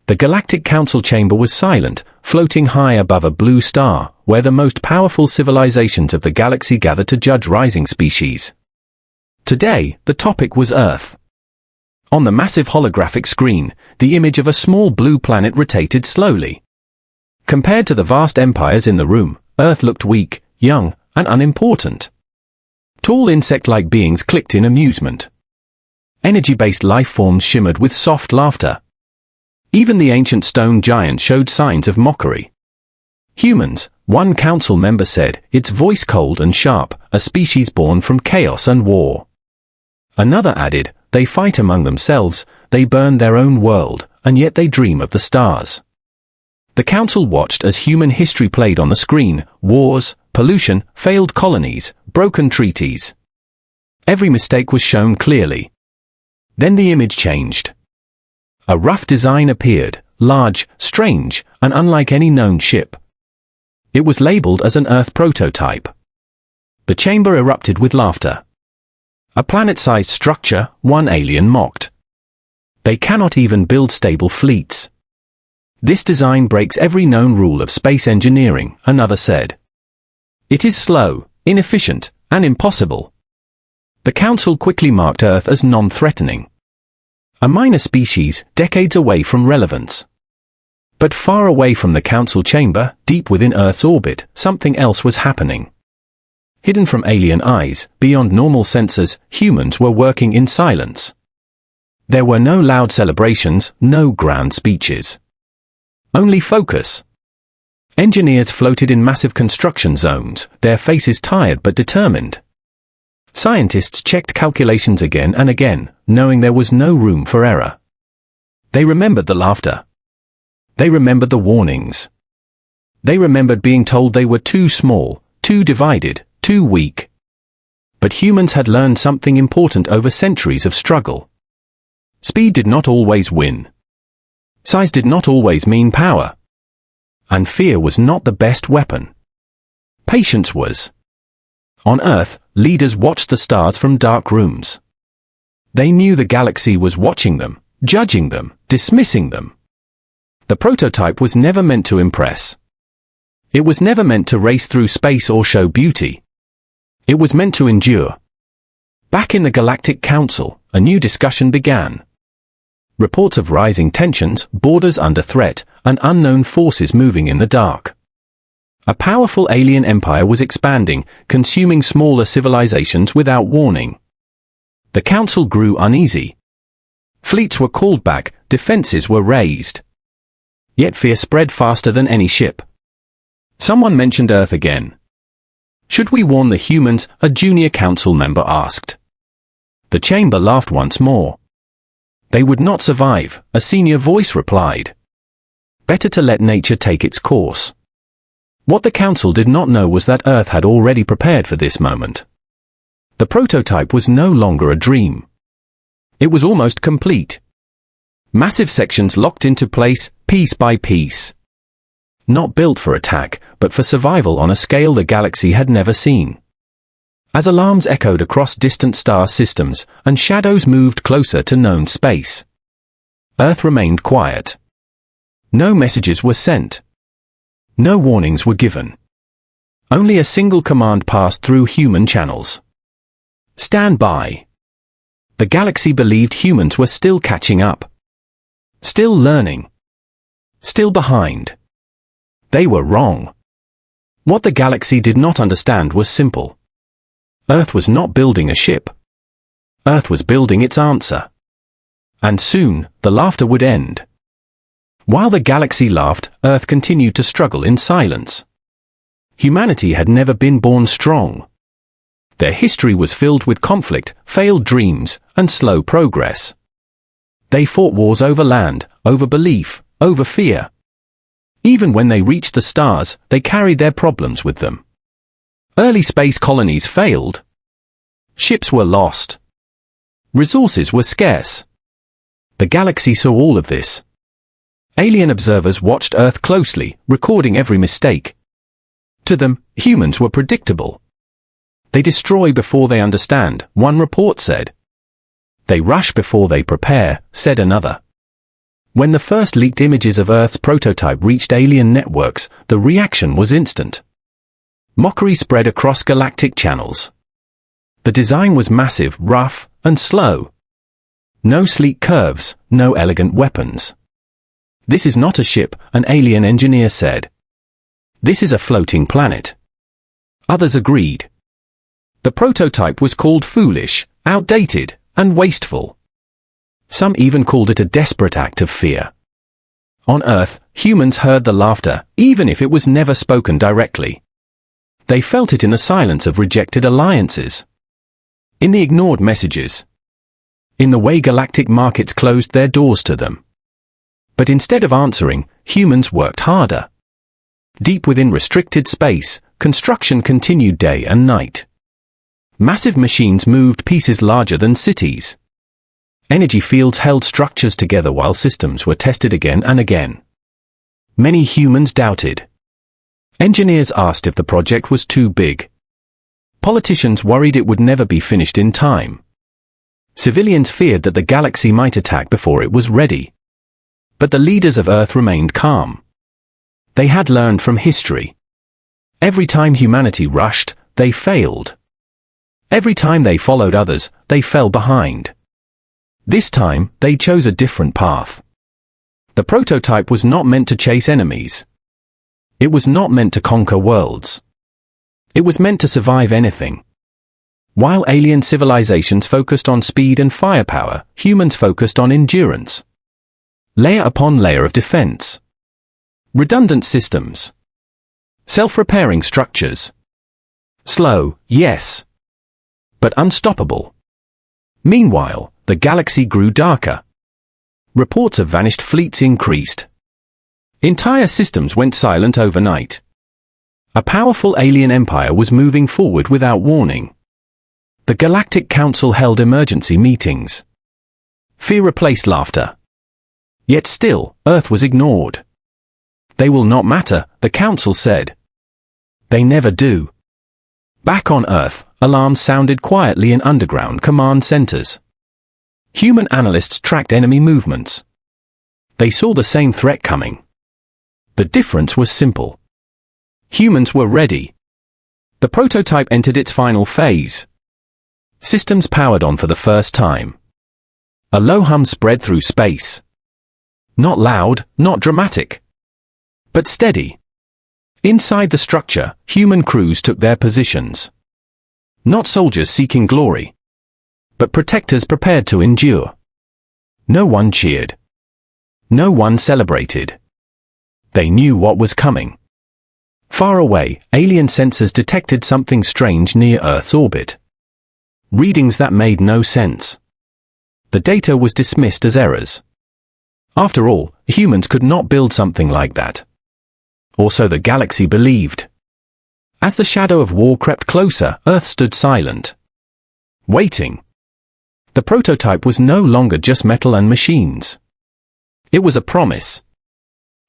The Galactic Council chamber was silent, floating high above a blue star, where the most powerful civilizations of the galaxy gathered to judge rising species. Today, the topic was Earth. On the massive holographic screen, the image of a small blue planet rotated slowly. Compared to the vast empires in the room, Earth looked weak, young, and unimportant. Tall insect-like beings clicked in amusement. Energy-based life forms shimmered with soft laughter. Even the ancient stone giant showed signs of mockery. Humans, one council member said, its voice cold and sharp, a species born from chaos and war. Another added, they fight among themselves, they burn their own world, and yet they dream of the stars. The council watched as human history played on the screen: wars, pollution, failed colonies, broken treaties. Every mistake was shown clearly. Then the image changed. A rough design appeared, large, strange, and unlike any known ship. It was labeled as an Earth prototype. The chamber erupted with laughter. A planet-sized structure, one alien mocked. They cannot even build stable fleets. This design breaks every known rule of space engineering, another said. It is slow, inefficient, and impossible. The council quickly marked Earth as non-threatening. A minor species, decades away from relevance. But far away from the council chamber, deep within Earth's orbit, something else was happening. Hidden from alien eyes, beyond normal sensors, humans were working in silence. There were no loud celebrations, no grand speeches. Only focus. Engineers floated in massive construction zones, their faces tired but determined. Scientists checked calculations again and again, knowing there was no room for error. They remembered the laughter. They remembered the warnings. They remembered being told they were too small, too divided, too weak. But humans had learned something important over centuries of struggle. Speed did not always win. Size did not always mean power. And fear was not the best weapon. Patience was. On Earth, leaders watched the stars from dark rooms. They knew the galaxy was watching them, judging them, dismissing them. The prototype was never meant to impress. It was never meant to race through space or show beauty. It was meant to endure. Back in the Galactic Council, a new discussion began. Reports of rising tensions, borders under threat, and unknown forces moving in the dark. A powerful alien empire was expanding, consuming smaller civilizations without warning. The council grew uneasy. Fleets were called back, defenses were raised. Yet fear spread faster than any ship. Someone mentioned Earth again. Should we warn the humans? A junior council member asked. The chamber laughed once more. They would not survive, a senior voice replied. Better to let nature take its course. What the council did not know was that Earth had already prepared for this moment. The prototype was no longer a dream. It was almost complete. Massive sections locked into place, piece by piece. Not built for attack, but for survival on a scale the galaxy had never seen. As alarms echoed across distant star systems, and shadows moved closer to known space, Earth remained quiet. No messages were sent. No warnings were given. Only a single command passed through human channels. Stand by. The galaxy believed humans were still catching up. Still learning. Still behind. They were wrong. What the galaxy did not understand was simple. Earth was not building a ship. Earth was building its answer. And soon, the laughter would end. While the galaxy laughed, Earth continued to struggle in silence. Humanity had never been born strong. Their history was filled with conflict, failed dreams, and slow progress. They fought wars over land, over belief, over fear. Even when they reached the stars, they carried their problems with them. Early space colonies failed. Ships were lost. Resources were scarce. The galaxy saw all of this. Alien observers watched Earth closely, recording every mistake. To them, humans were predictable. They destroy before they understand, one report said. They rush before they prepare, said another. When the first leaked images of Earth's prototype reached alien networks, the reaction was instant. Mockery spread across galactic channels. The design was massive, rough, and slow. No sleek curves, no elegant weapons. "This is not a ship," an alien engineer said. "This is a floating planet." Others agreed. The prototype was called foolish, outdated, and wasteful. Some even called it a desperate act of fear. On Earth, humans heard the laughter, even if it was never spoken directly. They felt it in the silence of rejected alliances, in the ignored messages, in the way galactic markets closed their doors to them. But instead of answering, humans worked harder. Deep within restricted space, construction continued day and night. Massive machines moved pieces larger than cities. Energy fields held structures together while systems were tested again and again. Many humans doubted. Engineers asked if the project was too big. Politicians worried it would never be finished in time. Civilians feared that the galaxy might attack before it was ready. But the leaders of Earth remained calm. They had learned from history. Every time humanity rushed, they failed. Every time they followed others, they fell behind. This time, they chose a different path. The prototype was not meant to chase enemies. It was not meant to conquer worlds. It was meant to survive anything. While alien civilizations focused on speed and firepower, humans focused on endurance. Layer upon layer of defense. Redundant systems. Self-repairing structures. Slow, yes, but unstoppable. Meanwhile, the galaxy grew darker. Reports of vanished fleets increased. Entire systems went silent overnight. A powerful alien empire was moving forward without warning. The Galactic Council held emergency meetings. Fear replaced laughter. Yet still, Earth was ignored. "They will not matter," the Council said. They never do. Back on Earth, alarms sounded quietly in underground command centers. Human analysts tracked enemy movements. They saw the same threat coming. The difference was simple. Humans were ready. The prototype entered its final phase. Systems powered on for the first time. A low hum spread through space. Not loud, not dramatic, but steady. Inside the structure, human crews took their positions. Not soldiers seeking glory, but protectors prepared to endure. No one cheered. No one celebrated. They knew what was coming. Far away, alien sensors detected something strange near Earth's orbit. Readings that made no sense. The data was dismissed as errors. After all, humans could not build something like that. Or so the galaxy believed. As the shadow of war crept closer, Earth stood silent. Waiting. The prototype was no longer just metal and machines. It was a promise.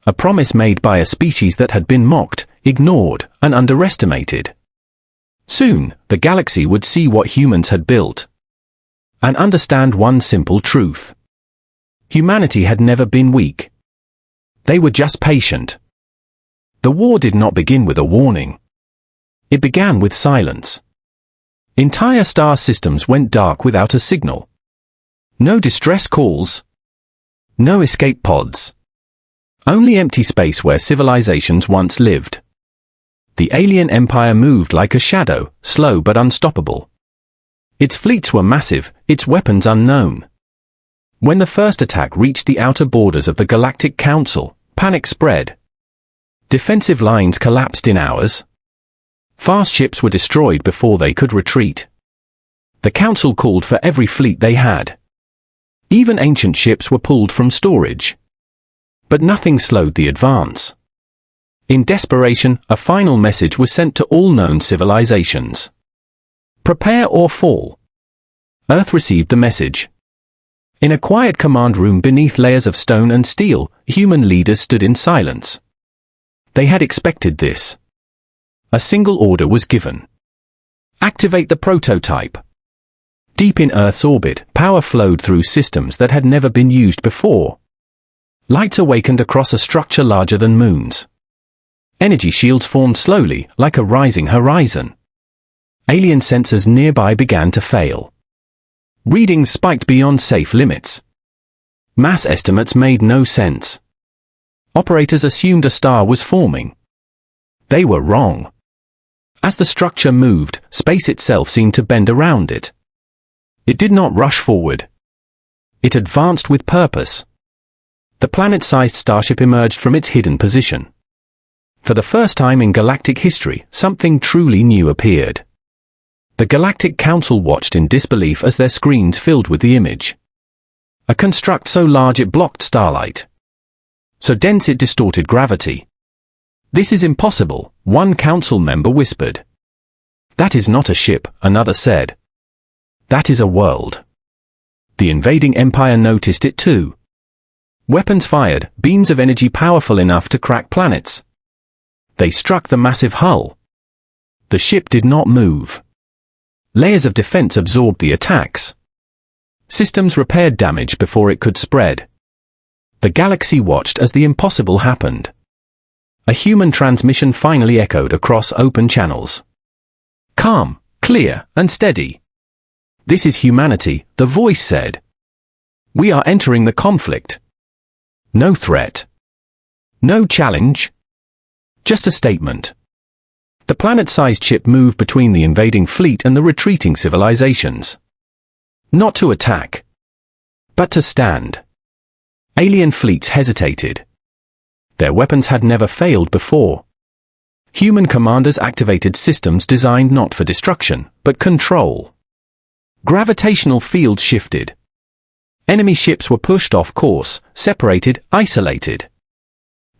A promise made by a species that had been mocked, ignored, and underestimated. Soon, the galaxy would see what humans had built. And understand one simple truth. Humanity had never been weak. They were just patient. The war did not begin with a warning. It began with silence. Entire star systems went dark without a signal. No distress calls. No escape pods. Only empty space where civilizations once lived. The alien empire moved like a shadow, slow but unstoppable. Its fleets were massive, its weapons unknown. When the first attack reached the outer borders of the Galactic Council, panic spread. Defensive lines collapsed in hours. Fast ships were destroyed before they could retreat. The Council called for every fleet they had. Even ancient ships were pulled from storage. But nothing slowed the advance. In desperation, a final message was sent to all known civilizations. Prepare or fall. Earth received the message. In a quiet command room beneath layers of stone and steel, human leaders stood in silence. They had expected this. A single order was given. Activate the prototype. Deep in Earth's orbit, power flowed through systems that had never been used before. Lights awakened across a structure larger than moons. Energy shields formed slowly, like a rising horizon. Alien sensors nearby began to fail. Readings spiked beyond safe limits. Mass estimates made no sense. Operators assumed a star was forming. They were wrong. As the structure moved, space itself seemed to bend around it. It did not rush forward. It advanced with purpose. The planet-sized starship emerged from its hidden position. For the first time in galactic history, something truly new appeared. The Galactic Council watched in disbelief as their screens filled with the image. A construct so large it blocked starlight. So dense it distorted gravity. "This is impossible," one council member whispered. "That is not a ship," another said. "That is a world." The invading empire noticed it too. Weapons fired, beams of energy powerful enough to crack planets. They struck the massive hull. The ship did not move. Layers of defense absorbed the attacks. Systems repaired damage before it could spread. The galaxy watched as the impossible happened. A human transmission finally echoed across open channels. Calm, clear, and steady. "This is humanity," the voice said. "We are entering the conflict. No threat. No challenge. Just a statement." The planet-sized ship moved between the invading fleet and the retreating civilizations. Not to attack, but to stand. Alien fleets hesitated. Their weapons had never failed before. Human commanders activated systems designed not for destruction, but control. Gravitational fields shifted. Enemy ships were pushed off course, separated, isolated.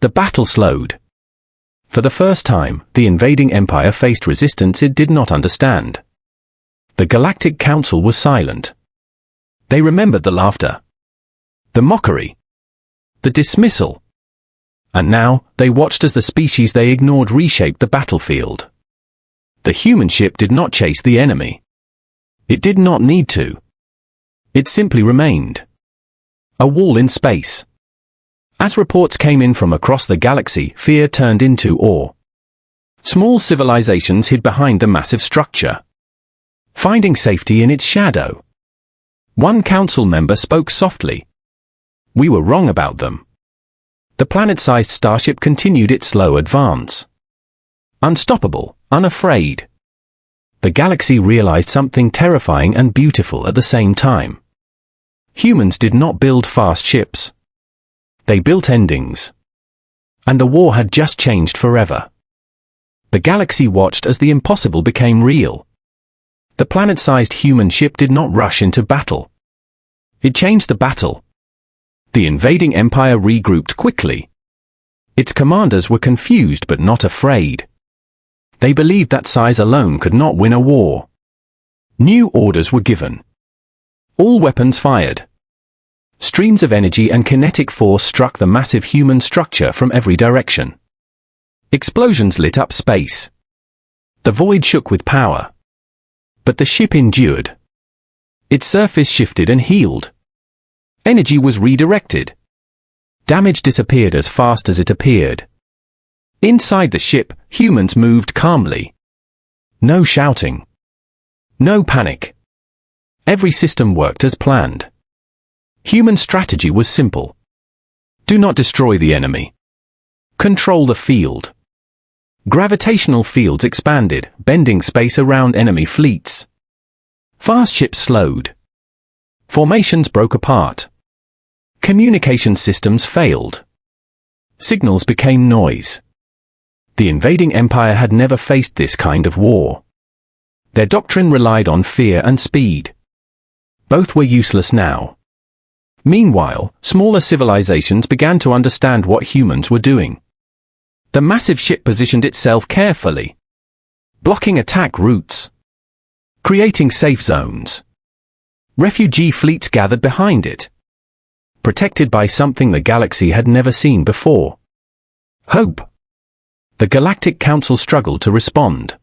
The battle slowed. For the first time, the invading empire faced resistance it did not understand. The Galactic Council was silent. They remembered the laughter, the mockery, the dismissal. And now, they watched as the species they ignored reshaped the battlefield. The human ship did not chase the enemy. It did not need to. It simply remained. A wall in space. As reports came in from across the galaxy, fear turned into awe. Small civilizations hid behind the massive structure, finding safety in its shadow. One council member spoke softly. "We were wrong about them." The planet-sized starship continued its slow advance. Unstoppable, unafraid. The galaxy realized something terrifying and beautiful at the same time. Humans did not build fast ships. They built endings. And the war had just changed forever. The galaxy watched as the impossible became real. The planet-sized human ship did not rush into battle. It changed the battle. The invading empire regrouped quickly. Its commanders were confused but not afraid. They believed that size alone could not win a war. New orders were given. All weapons fired. Streams of energy and kinetic force struck the massive human structure from every direction. Explosions lit up space. The void shook with power. But the ship endured. Its surface shifted and healed. Energy was redirected. Damage disappeared as fast as it appeared. Inside the ship, humans moved calmly. No shouting. No panic. Every system worked as planned. Human strategy was simple. Do not destroy the enemy. Control the field. Gravitational fields expanded, bending space around enemy fleets. Fast ships slowed. Formations broke apart. Communication systems failed. Signals became noise. The invading empire had never faced this kind of war. Their doctrine relied on fear and speed. Both were useless now. Meanwhile, smaller civilizations began to understand what humans were doing. The massive ship positioned itself carefully, blocking attack routes, creating safe zones. Refugee fleets gathered behind it, protected by something the galaxy had never seen before. Hope. The Galactic Council struggled to respond.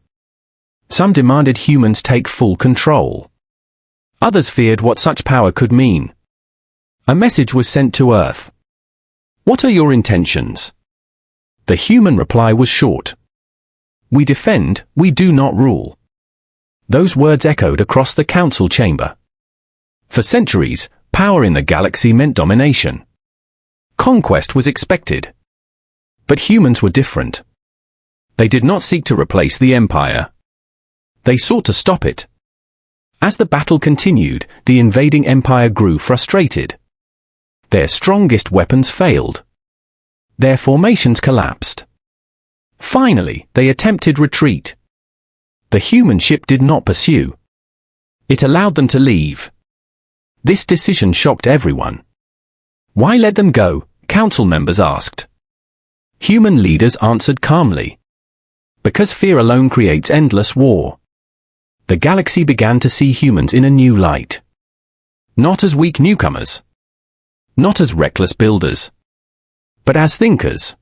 Some demanded humans take full control. Others feared what such power could mean. A message was sent to Earth. What are your intentions? The human reply was short. We defend, we do not rule. Those words echoed across the council chamber. For centuries, power in the galaxy meant domination. Conquest was expected. But humans were different. They did not seek to replace the empire. They sought to stop it. As the battle continued, the invading empire grew frustrated. Their strongest weapons failed. Their formations collapsed. Finally, they attempted retreat. The human ship did not pursue. It allowed them to leave. This decision shocked everyone. Why let them go? Council members asked. Human leaders answered calmly. Because fear alone creates endless war. The galaxy began to see humans in a new light. Not as weak newcomers. Not as reckless builders. But as thinkers.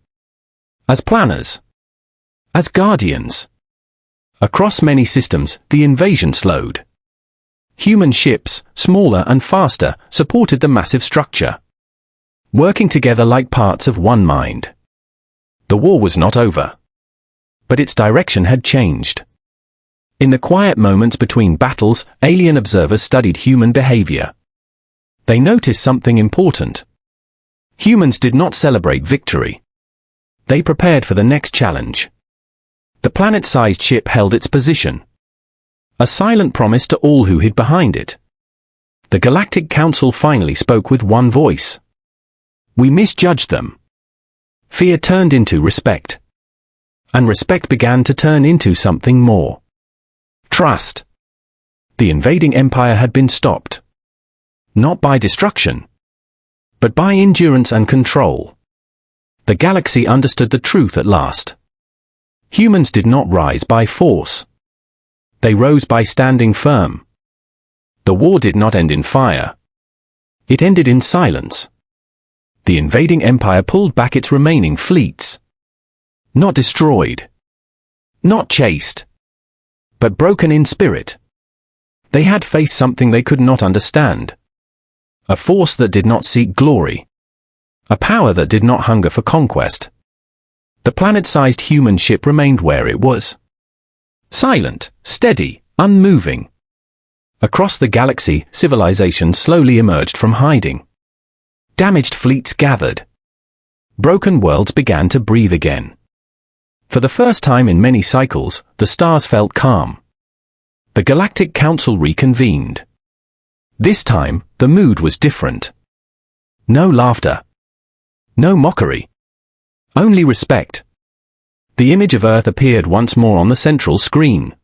As planners. As guardians. Across many systems, the invasion slowed. Human ships, smaller and faster, supported the massive structure. Working together like parts of one mind. The war was not over. But its direction had changed. In the quiet moments between battles, alien observers studied human behavior. They noticed something important. Humans did not celebrate victory. They prepared for the next challenge. The planet-sized ship held its position. A silent promise to all who hid behind it. The Galactic Council finally spoke with one voice. We misjudged them. Fear turned into respect. And respect began to turn into something more. Trust. The invading empire had been stopped. Not by destruction, but by endurance and control. The galaxy understood the truth at last. Humans did not rise by force. They rose by standing firm. The war did not end in fire. It ended in silence. The invading empire pulled back its remaining fleets. Not destroyed. Not chased. But broken in spirit. They had faced something they could not understand. A force that did not seek glory. A power that did not hunger for conquest. The planet-sized human ship remained where it was. Silent, steady, unmoving. Across the galaxy, civilization slowly emerged from hiding. Damaged fleets gathered. Broken worlds began to breathe again. For the first time in many cycles, the stars felt calm. The Galactic Council reconvened. This time, the mood was different. No laughter. No mockery. Only respect. The image of Earth appeared once more on the central screen.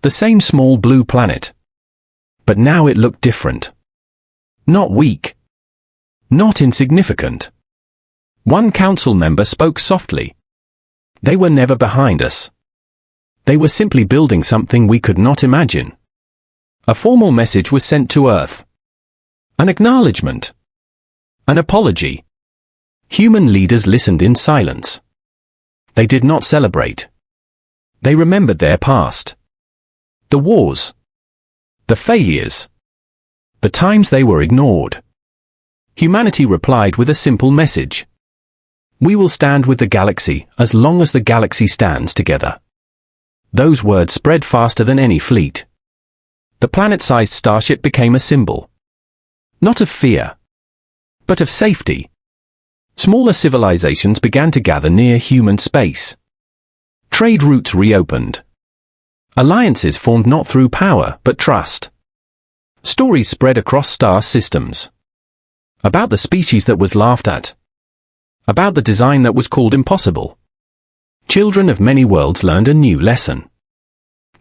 The same small blue planet. But now it looked different. Not weak. Not insignificant. One council member spoke softly. They were never behind us. They were simply building something we could not imagine. A formal message was sent to Earth. An acknowledgement. An apology. Human leaders listened in silence. They did not celebrate. They remembered their past. The wars. The failures. The times they were ignored. Humanity replied with a simple message. We will stand with the galaxy as long as the galaxy stands together. Those words spread faster than any fleet. The planet-sized starship became a symbol. Not of fear, but of safety. Smaller civilizations began to gather near human space. Trade routes reopened. Alliances formed not through power, but trust. Stories spread across star systems. About the species that was laughed at. About the design that was called impossible. Children of many worlds learned a new lesson.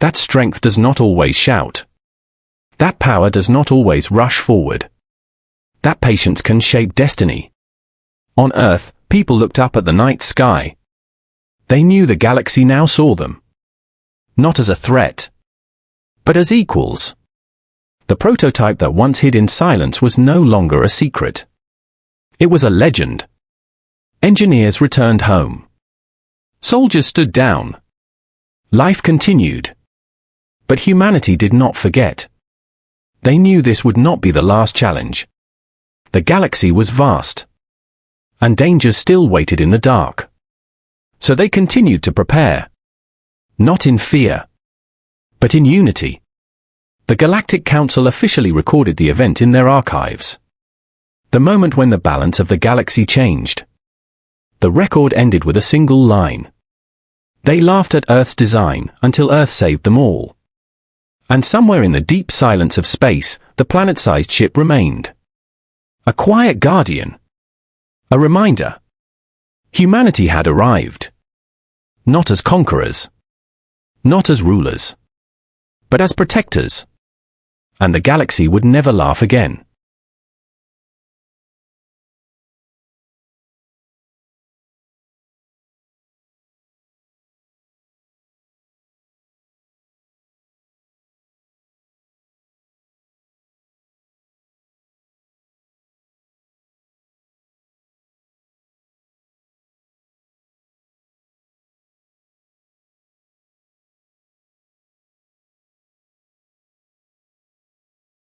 That strength does not always shout. That power does not always rush forward. That patience can shape destiny. On Earth, people looked up at the night sky. They knew the galaxy now saw them. Not as a threat, but as equals. The prototype that once hid in silence was no longer a secret. It was a legend. Engineers returned home. Soldiers stood down. Life continued. But humanity did not forget. They knew this would not be the last challenge. The galaxy was vast. and dangers still waited in the dark. So they continued to prepare. Not in fear, but in unity. The Galactic Council officially recorded the event in their archives. The moment when the balance of the galaxy changed. The record ended with a single line. They laughed at Earth's design until Earth saved them all. And somewhere in the deep silence of space, the planet-sized ship remained. A quiet guardian. A reminder. Humanity had arrived. Not as conquerors. Not as rulers. But as protectors. And the galaxy would never laugh again.